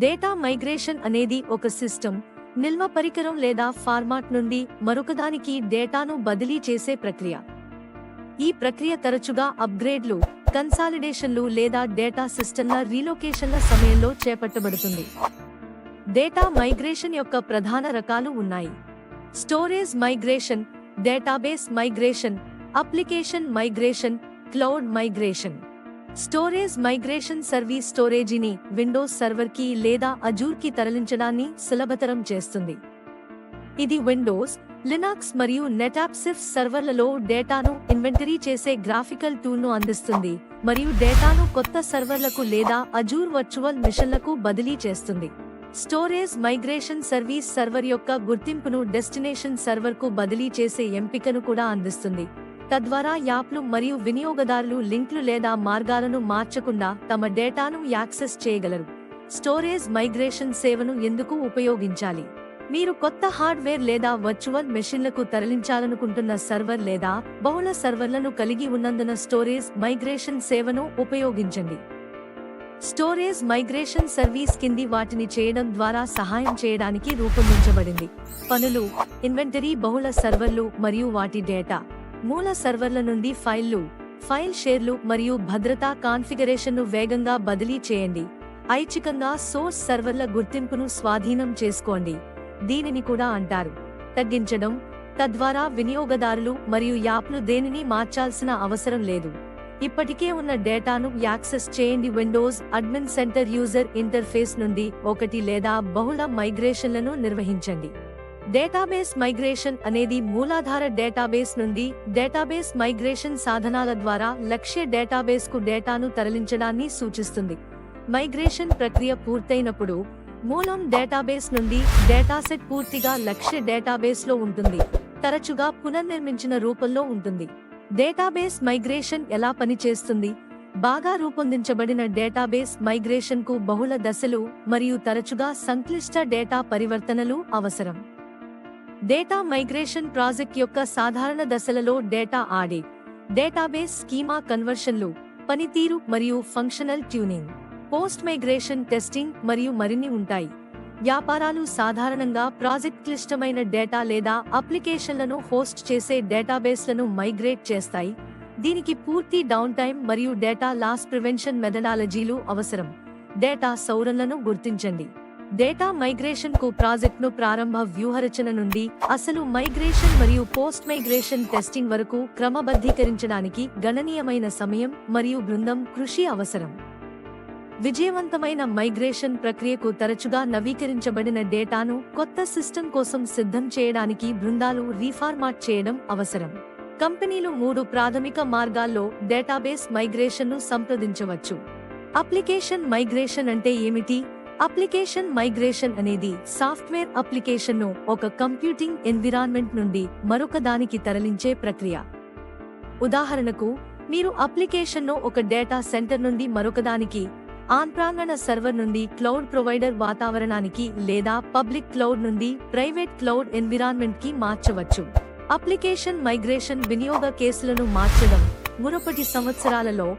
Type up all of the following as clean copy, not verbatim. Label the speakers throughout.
Speaker 1: Data migration అనేది ఒక system, నిల్వ పరికరం లేదా ఫార్మాట్ నుండి మరొకదానికి డేటాను బదిలీ చేసే ప్రక్రియ. ఈ ప్రక్రియ తరచుగా అప్గ్రేడ్లు, కన్సాలిడేషన్లు లేదా డేటా సిస్టమ్ల రీలొకేషన్ల సమయంలో చేపట్టబడుతుంది. డేటా మైగ్రేషన్ యొక్క ప్రధాన రకాలు ఉన్నాయి. Storage migration, database migration, application migration, cloud migration. Storage migration service స్టోరేజీని విండోస్ సర్వర్కి లేదా అజూర్కి తరలించడాన్ని సులభతరం చేస్తుంది. ఇది విండోస్, లినక్స్ మరియు నెటాప్సిఫ్ సర్వర్లలో డేటాను ఇన్వెంటరీ చేసే గ్రాఫికల్ టూల్ను అందిస్తుంది మరియు డేటాను కొత్త సర్వర్లకు లేదా అజూర్ వర్చువల్ మిషన్లకు బదిలీ చేస్తుంది. స్టోరేజ్ మైగ్రేషన్ సర్వీస్ సర్వర్ యొక్క గుర్తింపును డెస్టినేషన్ సర్వర్కు బదిలీ చేసే ఎంపికను కూడా అందిస్తుంది, తద్వారా యాప్లు మరియు వినియోగదారులు లింక్లు లేదా మార్గాలను మార్చకుండా తమ డేటాను యాక్సెస్ చేయగలరు. స్టోరేజ్ మైగ్రేషన్ సేవను ఎందుకు ఉపయోగించాలి? మీరు కొత్త హార్డ్వేర్ లేదా వర్చువల్ మెషిన్లకు తరలించాలనుకుంటున్న సర్వర్ లేదా బహుళ సర్వర్లను కలిగి ఉన్నందున స్టోరేజ్ మైగ్రేషన్ సేవను ఉపయోగించండి. స్టోరేజ్ మైగ్రేషన్ సర్వీస్ కింది వాటిని చేయడం ద్వారా సహాయం చేయడానికి రూపొందించబడింది. పనులు: ఇన్వెంటరీ, బహుళ సర్వర్లు మరియు వాటి డేటా. మూల సర్వర్ల నుండి ఫైళ్లు, ఫైల్ షేర్లు మరియు భద్రతా కాన్ఫిగరేషన్ను వేగంగా బదిలీ చేయండి. ఐచ్ఛికంగా సోర్స్ సర్వర్ల గుర్తింపును స్వాధీనం చేసుకోండి, దీనిని కూడా అంటారు. తగ్గించడం, తద్వారా వినియోగదారులు మరియు యాప్లు దేనిని మార్చాల్సిన అవసరం లేదు. ఇప్పటికే ఉన్న డేటాను యాక్సెస్ చేయండి. Windows admin centre user interface నుండి ఒకటి లేదా బహుళ మైగ్రేషన్లను నిర్వహించండి. డేటాబేస్ మైగ్రేషన్ అనేది మూలాధార డేటాబేస్ నుండి డేటాబేస్ మైగ్రేషన్ సాధనాల ద్వారా లక్ష్య డేటాబేస్కు డేటాను తరలించడాన్ని సూచిస్తుంది. మైగ్రేషన్ ప్రక్రియ పూర్తయినప్పుడు మూలం డేటాబేస్ నుండి డేటాసెట్ పూర్తిగా లక్ష్య డేటాబేస్లో ఉంటుంది, తరచుగా పునర్నిర్మించిన రూపంలో ఉంటుంది. డేటాబేస్ మైగ్రేషన్ ఎలా పనిచేస్తుంది? బాగా రూపొందించబడిన డేటాబేస్ మైగ్రేషన్కు బహుళ దశలు మరియు తరచుగా సంక్లిష్ట డేటా పరివర్తనలు అవసరం. డేటా మైగ్రేషన్ ప్రాజెక్ట్ యొక్క సాధారణ దశలలో డేటా ఆడిట్, డేటాబేస్ స్కీమా కన్వర్షన్లు, పనితీరు మరియు functional tuning, post migration testing మరియు మరిన్ని ఉంటాయి. వ్యాపారాలు సాధారణంగా ప్రాజెక్ట్ క్లిష్టమైన డేటా లేదా అప్లికేషన్లను హోస్ట్ చేసే డేటాబేస్లను మైగ్రేట్ చేస్తాయి. దీనికి పూర్తి డౌన్ టైమ్ మరియు డేటా లాస్ ప్రివెన్షన్ మెథడాలజీలు అవసరం. డేటా సవరణలను గుర్తించండి. డేటా మైగ్రేషన్ కు ప్రాజెక్ట్ను ప్రారంభ వ్యూహరచన నుండి అసలు మైగ్రేషన్ మరియు పోస్ట్ మైగ్రేషన్ టెస్టింగ్ వరకు క్రమబద్ధీకరించడానికి గణనీయమైన సమయం మరియు బృందం కృషి అవసరం. విజయవంతమైన మైగ్రేషన్ ప్రక్రియకు తరచుగా నవీకరించబడిన డేటాను కొత్త సిస్టమ్ కోసం సిద్ధం చేయడానికి బృందాలు రీఫార్మాట్ చేయడం అవసరం. కంపెనీలు 3 ప్రాథమిక మార్గాల్లో డేటాబేస్ మైగ్రేషన్ను సంప్రదించవచ్చు. అప్లికేషన్ మైగ్రేషన్ అంటే ఏమిటి? అప్లికేషన్ మైగ్రేషన్ అనేది సాఫ్ట్వేర్ అప్లికేషన్ను ఒక కంప్యూటింగ్ ఎన్విరాన్మెంట్ నుండి మరొక దానికి తరలించే ప్రక్రియ. ఉదాహరణకు, మీరు అప్లికేషన్ను ఒక డేటా సెంటర్ నుండి మరొకదానికి, ఆన్-ప్రాంగణ సర్వర్ నుండి క్లౌడ్ ప్రొవైడర్ వాతావరణానికి లేదా పబ్లిక్ క్లౌడ్ నుండి ప్రైవేట్ క్లౌడ్ ఎన్విరాన్మెంట్కి మార్చవచ్చు. అప్లికేషన్ మైగ్రేషన్ వినియోగ కేసులను మార్చడం. మునుపటి సంవత్సరాలలో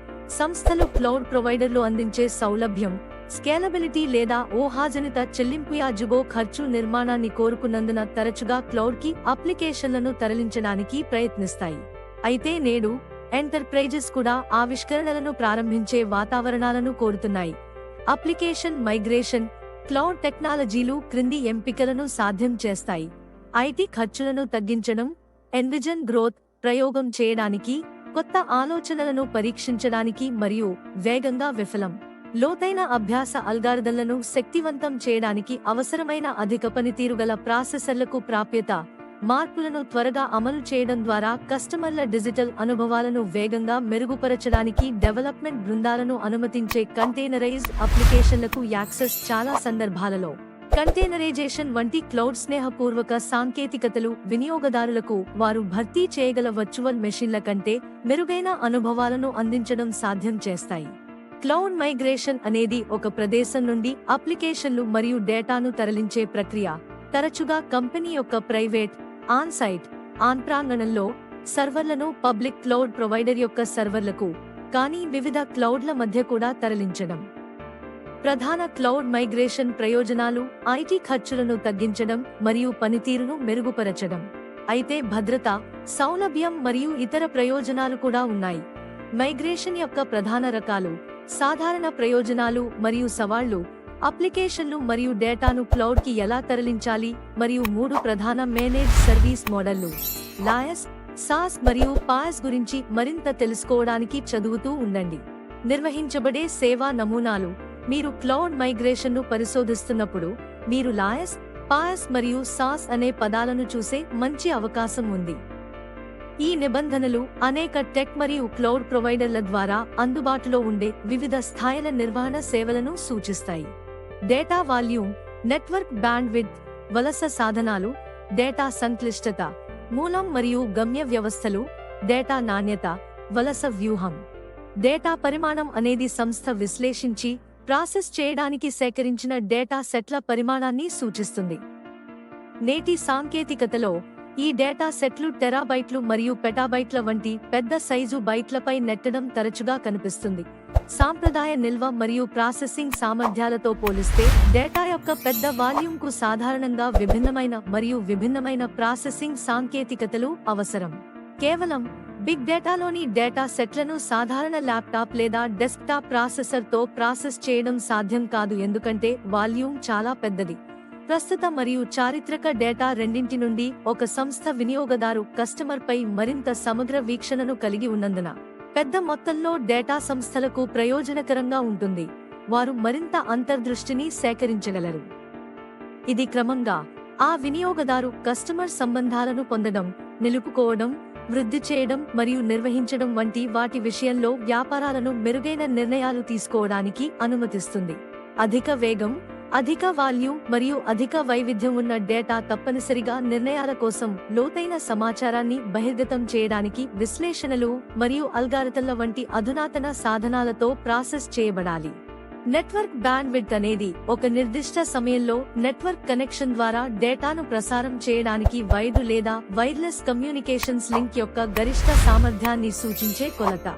Speaker 1: సంస్థలు క్లౌడ్ ప్రొవైడర్లు అందించే సౌలభ్యం, స్కేలబిలిటీ లేదా ఊహాజనిత చెల్లింపుయాజుగో ఖర్చు నిర్మాణాన్ని కోరుకున్నందున తరచుగా క్లౌడ్కి అప్లికేషన్లను తరలించడానికి ప్రయత్నిస్తాయి. అయితే నేడు ఎంటర్ప్రైజెస్ కూడా ఆవిష్కరణలను ప్రారంభించే వాతావరణాలను కోరుతున్నాయి. అప్లికేషన్ మైగ్రేషన్, క్లౌడ్ టెక్నాలజీలు క్రింది ఎంపికలను సాధ్యం చేస్తాయి: ఐటీ ఖర్చులను తగ్గించడం, ఎన్విజన్ గ్రోత్, ప్రయోగం చేయడానికి, కొత్త ఆలోచనలను పరీక్షించడానికి మరియు వేగంగా విఫలం. లోతైన అభ్యాస అల్గారిథంలను శక్తివంతం చేయడానికి అవసరమైన అధిక పనితీరుగల ప్రాసెసర్లకు ప్రాప్యత. మార్పులను త్వరగా అమలు చేయడం ద్వారా కస్టమర్ల డిజిటల్ అనుభవాలను వేగంగా మెరుగుపరచడానికి డెవలప్మెంట్ బృందాలను అనుమతించే కంటైనరైజ్డ్ అప్లికేషన్లకు యాక్సెస్. చాలా సందర్భాలలో కంటైనరైజేషన్ వంటి క్లౌడ్ స్నేహపూర్వక సాంకేతికతలు వినియోగదారులకు వారు భర్తీ చేయగల వర్చువల్ మెషిన్ల కంటే మెరుగైన అనుభవాలను అందించడం సాధ్యం చేస్తాయి. క్లౌడ్ మైగ్రేషన్ అనేది ఒక ప్రదేశం నుండి అప్లికేషన్లు మరియు డేటాను తరలించే ప్రక్రియ. తరచుగా కంపెనీ యొక్క ప్రైవేట్, ఆన్-సైట్, ఆన్-ప్రాంగణంలో సర్వర్లను పబ్లిక్ క్లౌడ్ ప్రొవైడర్ యొక్క సర్వర్లకు, కానీ వివిధ క్లౌడ్ల మధ్య కూడా తరలించడం. ప్రధాన క్లౌడ్ మైగ్రేషన్ ప్రయోజనాలు ఐటీ ఖర్చులను తగ్గించడం మరియు పనితీరును మెరుగుపరచడం. అయితే భద్రత, సౌలభ్యం మరియు ఇతర ప్రయోజనాలు కూడా ఉన్నాయి. మైగ్రేషన్ యొక్క ప్రధాన రకాలు: సాధారణ ప్రయోజనాలు మరియు సవాళ్లు, అప్లికేషన్లు మరియు డేటాను క్లౌడ్కి ఎలా తరలించాలి, మరియు 3 ప్రధాన మేనేజ్ సర్వీస్ మోడళ్లు. లాయస్, సాస్ మరియు పాస్ గురించి మరింత తెలుసుకోవడానికి చదువుతూ ఉండండి. నిర్వహించబడే సేవా నమూనాలు: మీరు క్లౌడ్ మైగ్రేషన్ను పరిశోధిస్తున్నప్పుడు మీరు లాయస్, పాస్ మరియు సాస్ అనే పదాలను చూసే మంచి అవకాశం ఉంది. ఈ నిబంధనలు అనేక టెక్ మరియు క్లౌడ్ ప్రొవైడర్ల ద్వారా అందుబాటులో ఉండే వివిధ స్థాయిల నిర్వహణ సేవలను సూచిస్తాయి. డేటా వాల్యూమ్, నెట్వర్క్ బ్యాండ్విడ్త్, వలస సాధనాలు, డేటా సంక్లిష్టత, మూలం మరియు గమ్య వ్యవస్థలు, డేటా నాణ్యత, వలస వ్యూహం. డేటా పరిమాణం అనేది సంస్థ విశ్లేషించి ప్రాసెస్ చేయడానికి సేకరించిన డేటా సెట్ల పరిమాణాన్ని సూచిస్తుంది. నేటి సాంకేతికతలో ఈ డేటా సెట్లు టెరాబైట్లు మరియు పెటాబైట్ల వంటి పెద్ద సైజు బైట్లపై నెట్టడం తరచుగా కనిపిస్తుంది. సాంప్రదాయ నిల్వ మరియు ప్రాసెసింగ్ సామర్థ్యాలతో పోలిస్తే డేటా యొక్క పెద్ద వాల్యూమ్కు సాధారణంగా విభిన్నమైన ప్రాసెసింగ్ సాంకేతికతలు అవసరం. కేవలం బిగ్ డేటాలోని డేటా సెట్లను సాధారణ ల్యాప్టాప్ లేదా డెస్క్టాప్ ప్రాసెసర్తో ప్రాసెస్ చేయడం సాధ్యం కాదు, ఎందుకంటే వాల్యూమ్ చాలా పెద్దది. ప్రస్తుత మరియు చారిత్రక డేటా రెండింటి నుండి ఒక సంస్థ వినియోగదారు కస్టమర్పై మరింత సమగ్ర వీక్షణను కలిగి ఉన్నందున పెద్ద మొత్తంలో డేటా సంస్థలకు ప్రయోజనకరంగా ఉంటుంది. వారు మరింత అంతర్దృష్టిని సేకరించగలరు. ఇది క్రమంగా ఆ వినియోగదారు కస్టమర్ సంబంధాలను పొందడం, నిలుపుకోవడం, వృద్ధి చేయడం మరియు నిర్వహించడం వంటి వాటి విషయంలో వ్యాపారాలను మెరుగైన నిర్ణయాలు తీసుకోవడానికి అనుమతిస్తుంది. అధిక వేగం, అధిక వాల్యూమ్ మరియు అధిక వైవిధ్యం ఉన్న డేటా తప్పనిసరిగా నిర్ణయాల కోసం లోతైన సమాచారాన్ని బహిర్గతం చేయడానికి విశ్లేషణలు మరియు అల్గారిథంల వంటి అధునాతన సాధనాలతో ప్రాసెస్ చేయబడాలి. నెట్వర్క్ బ్యాండ్విడ్త్ అనేది ఒక నిర్దిష్ట సమయంలో నెట్వర్క్ కనెక్షన్ ద్వారా డేటాను ప్రసారం చేయడానికి వైర్డు లేదా వైర్లెస్ కమ్యూనికేషన్స్ లింక్ యొక్క గరిష్ట సామర్థ్యాన్ని సూచించే కొలత.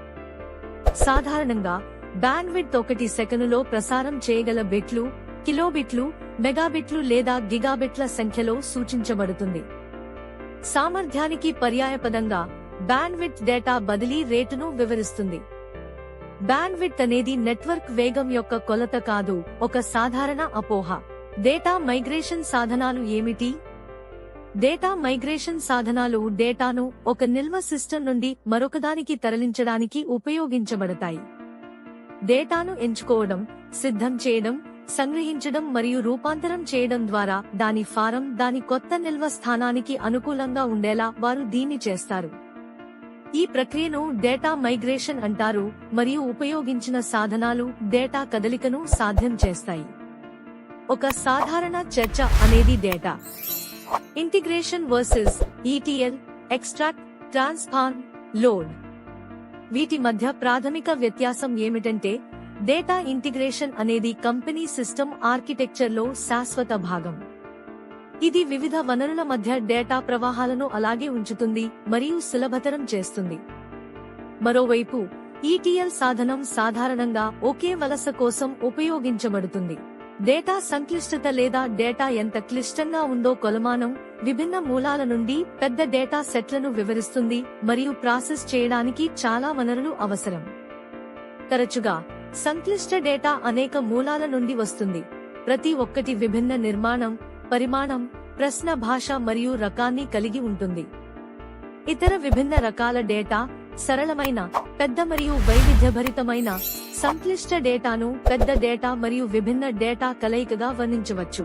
Speaker 1: సాధారణంగా బ్యాండ్విడ్త్ 1 సెకనులో ప్రసారం చేయగల బిట్లు, కిలోబిట్లు, మెగాబిట్లు లేదా గిగాబిట్ల సంఖ్యలో సూచించబడుతుంది. సామర్థ్యానికి పర్యాయపదంగా బ్యాండ్విడ్త్ డేటా బదిలీ రేటును వివరిస్తుంది. బ్యాండ్విడ్త్ అనేది నెట్వర్క్ వేగం యొక్క కొలత కాదు, ఒక సాధారణ అపోహ. డేటా మైగ్రేషన్ సాధనాలు ఏమిటి? డేటా మైగ్రేషన్ సాధనాలు డేటాను ఒక నిల్వ సిస్టమ్ నుండి మరొకదానికి తరలించడానికి ఉపయోగించబడతాయి. డేటాను ఎంచుకోవడం, సిద్ధం చేయడం, సంగ్రహించడం మరియు రూపాంతరం చేయడం ద్వారా దాని కొత్త నిల్వ స్థానానికి అనుకూలంగా ఉండేలా వారు దీన్ని చేస్తారు. ఈ ప్రక్రియను డేటా మైగ్రేషన్ అంటారు మరియు ఉపయోగించిన సాధనాలు డేటా కదలికను సాధ్యం చేస్తాయి. ఒక సాధారణ చర్చ అనేది data integration versus ETL, extract, transform, load. వీటి మధ్య ప్రాథమిక వ్యత్యాసం ఏమిటంటే డేటా ఇంటిగ్రేషన్ అనేది కంపెనీ సిస్టమ్ ఆర్కిటెక్చర్లో శాశ్వత భాగం. ఇది వివిధ వనరుల మధ్య డేటా ప్రవాహాలను అలాగే ఉంచుతుంది మరియు సులభతరం చేస్తుంది. మరోవైపు ETL సాధనం సాధారణంగా ఒకే వలస కోసం ఉపయోగించబడుతుంది. డేటా సంక్లిష్టత లేదా డేటా ఎంత క్లిష్టంగా ఉందో కొలమానం విభిన్న మూలాల నుండి పెద్ద డేటా సెట్లను వివరిస్తుంది మరియు ప్రాసెస్ చేయడానికి చాలా వనరులు అవసరం. తరచుగా సంక్లిష్ట డేటా అనేక మూలాల నుండి వస్తుంది, ప్రతి ఒక్కటి విభిన్న నిర్మాణం, పరిమాణం, ప్రశ్న భాష మరియు రకాన్ని కలిగి ఉంటుంది. ఇతర విభిన్న రకాల డేటా సరళమైన, పెద్ద మరియు వైవిధ్యభరితమైన, సంక్లిష్ట డేటాను పెద్ద డేటా మరియు విభిన్న డేటా కలయికగా వర్ణించవచ్చు.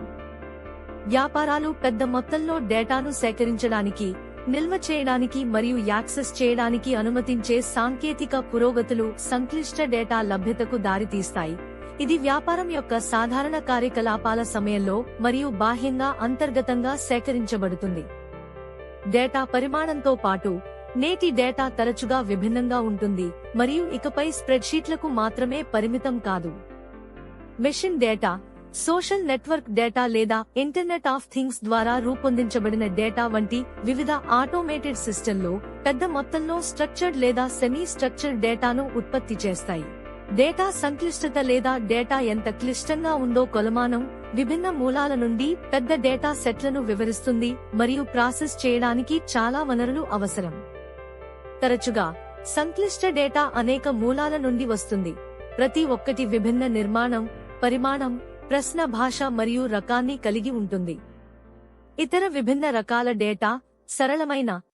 Speaker 1: వ్యాపారాలు పెద్ద మొత్తంలో డేటాను సేకరించడానికి, నిల్వ చేయడానికి మరియు యాక్సెస్ చేయడానికి అనుమతించే సాంకేతిక పురోగతులు సంక్లిష్ట డేటా లభ్యతకు దారితీస్తాయి. ఇది వ్యాపారం యొక్క సాధారణ కార్యకలాపాల సమయంలో మరియు బాహ్యంగా అంతర్గతంగా సేకరించబడుతుంది. డేటా పరిమాణంతో పాటు నేటి డేటా తరచుగా విభిన్నంగా ఉంటుంది మరియు ఇకపై స్ప్రెడ్షీట్లకు మాత్రమే పరిమితం కాదు. Machine data, social network data లేదా ఇంటర్నెట్ ఆఫ్ థింగ్స్ ద్వారా రూపొందించబడిన డేటా వంటి వివిధ ఆటోమేటెడ్ సిస్టంలు పెద్ద మొత్తంలో స్ట్రక్చర్డ్ లేదా సెమీ స్ట్రక్చర్డ్ డేటాను ఉత్పత్తి చేస్తాయి. డేటా సంక్లిష్టత లేదా డేటా ఎంత క్లిష్టంగా ఉందో కొలమానం విభిన్న మూలాల నుండి పెద్ద డేటా సెట్లను వివరిస్తుంది మరియు ప్రాసెస్ చేయడానికి చాలా వనరులు అవసరం. తరచుగా సంక్లిష్ట డేటా అనేక మూలాల నుండి వస్తుంది, ప్రతి ఒక్కటి విభిన్న నిర్మాణం, పరిమాణం, ప్రశ్న భాష మరియు రకాన్ని కలిగి ఉంటుంది. ఇతర విభిన్న రకాల డేటా సరళమైన